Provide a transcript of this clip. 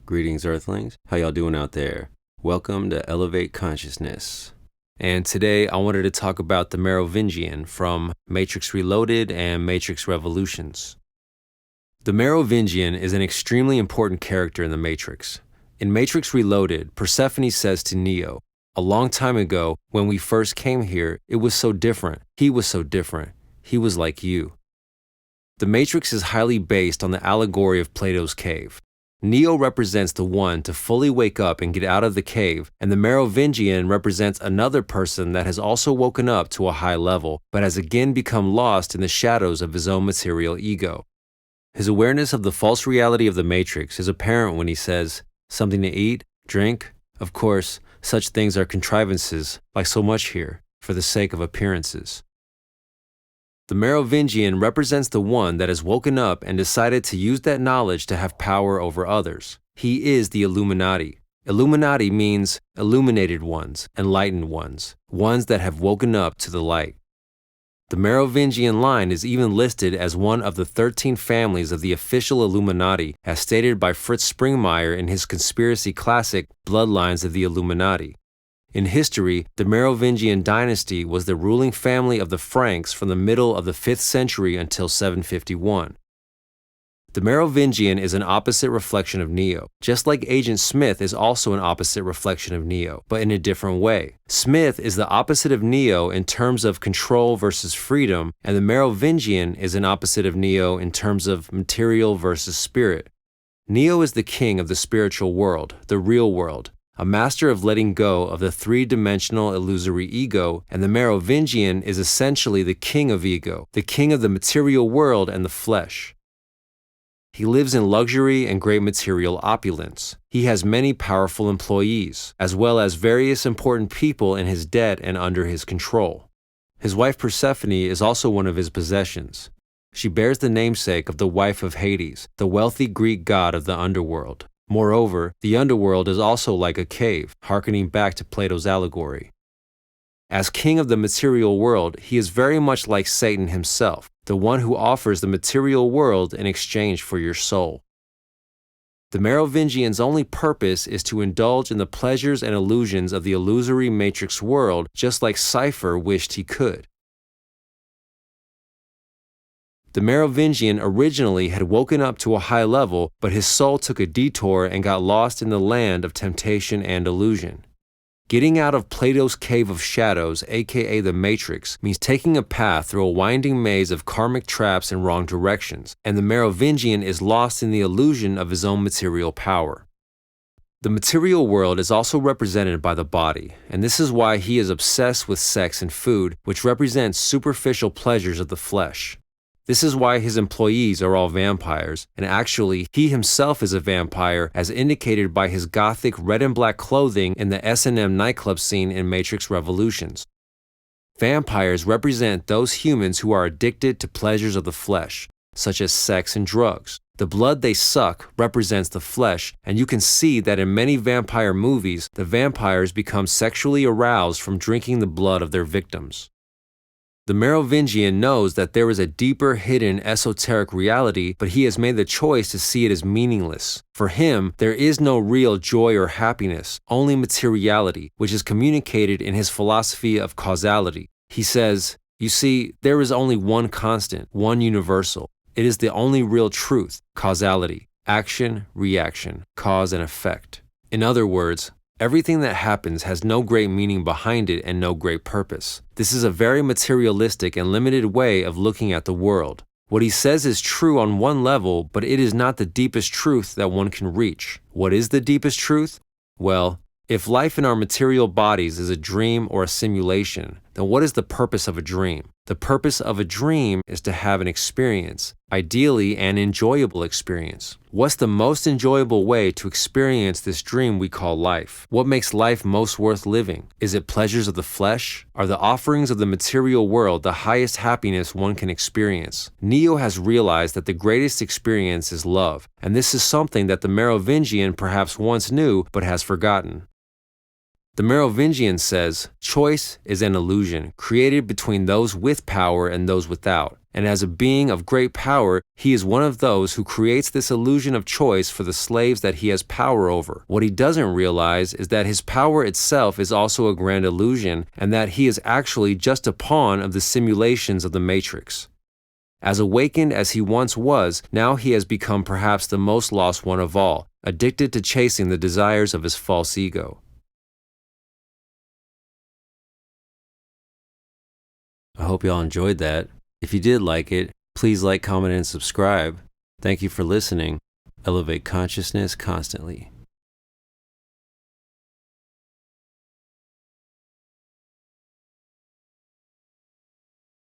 Greetings, Earthlings. How y'all doing out there? Welcome to Elevate Consciousness. And today I wanted to talk about the Merovingian from Matrix Reloaded and Matrix Revolutions. The Merovingian is an extremely important character in the Matrix. In Matrix Reloaded, Persephone says to Neo, "A long time ago, when we first came here, it was so different. He was so different. He was like you." The Matrix is highly based on the allegory of Plato's cave. Neo represents the one to fully wake up and get out of the cave, and the Merovingian represents another person that has also woken up to a high level, but has again become lost in the shadows of his own material ego. His awareness of the false reality of the Matrix is apparent when he says, "Something to eat? Drink? Of course, such things are contrivances, like so much here, for the sake of appearances." The Merovingian represents the one that has woken up and decided to use that knowledge to have power over others. He is the Illuminati. Illuminati means illuminated ones, enlightened ones, ones that have woken up to the light. The Merovingian line is even listed as one of the 13 families of the official Illuminati, as stated by Fritz Springmeier in his conspiracy classic, Bloodlines of the Illuminati. In history, the Merovingian dynasty was the ruling family of the Franks from the middle of the 5th century until 751. The Merovingian is an opposite reflection of Neo, just like Agent Smith is also an opposite reflection of Neo, but in a different way. Smith is the opposite of Neo in terms of control versus freedom, and the Merovingian is an opposite of Neo in terms of material versus spirit. Neo is the king of the spiritual world, the real world, a master of letting go of the three-dimensional illusory ego, and the Merovingian is essentially the king of ego, the king of the material world and the flesh. He lives in luxury and great material opulence. He has many powerful employees, as well as various important people in his debt and under his control. His wife Persephone is also one of his possessions. She bears the namesake of the wife of Hades, the wealthy Greek god of the underworld. Moreover, the underworld is also like a cave, hearkening back to Plato's allegory. As king of the material world, he is very much like Satan himself, the one who offers the material world in exchange for your soul. The Merovingian's only purpose is to indulge in the pleasures and illusions of the illusory matrix world, just like Cypher wished he could. The Merovingian originally had woken up to a high level, but his soul took a detour and got lost in the land of temptation and illusion. Getting out of Plato's cave of shadows, aka the Matrix, means taking a path through a winding maze of karmic traps in wrong directions, and the Merovingian is lost in the illusion of his own material power. The material world is also represented by the body, and this is why he is obsessed with sex and food, which represents superficial pleasures of the flesh. This is why his employees are all vampires, and actually, he himself is a vampire as indicated by his gothic red and black clothing in the S&M nightclub scene in Matrix Revolutions. Vampires represent those humans who are addicted to pleasures of the flesh, such as sex and drugs. The blood they suck represents the flesh, and you can see that in many vampire movies, the vampires become sexually aroused from drinking the blood of their victims. The Merovingian knows that there is a deeper, hidden, esoteric reality, but he has made the choice to see it as meaningless. For him, there is no real joy or happiness, only materiality, which is communicated in his philosophy of causality. He says, "You see, there is only one constant, one universal. It is the only real truth, causality, action, reaction, cause and effect." In other words, everything that happens has no great meaning behind it and no great purpose. This is a very materialistic and limited way of looking at the world. What he says is true on one level, but it is not the deepest truth that one can reach. What is the deepest truth? Well, if life in our material bodies is a dream or a simulation, then what is the purpose of a dream? The purpose of a dream is to have an experience, ideally an enjoyable experience. What's the most enjoyable way to experience this dream we call life? What makes life most worth living? Is it pleasures of the flesh? Are the offerings of the material world the highest happiness one can experience? Neo has realized that the greatest experience is love, and this is something that the Merovingian perhaps once knew but has forgotten. The Merovingian says, choice is an illusion created between those with power and those without. And as a being of great power, he is one of those who creates this illusion of choice for the slaves that he has power over. What he doesn't realize is that his power itself is also a grand illusion, and that he is actually just a pawn of the simulations of the Matrix. As awakened as he once was, now he has become perhaps the most lost one of all, addicted to chasing the desires of his false ego. I hope y'all enjoyed that. If you did like it, please like, comment, and subscribe. Thank you for listening. Elevate consciousness constantly.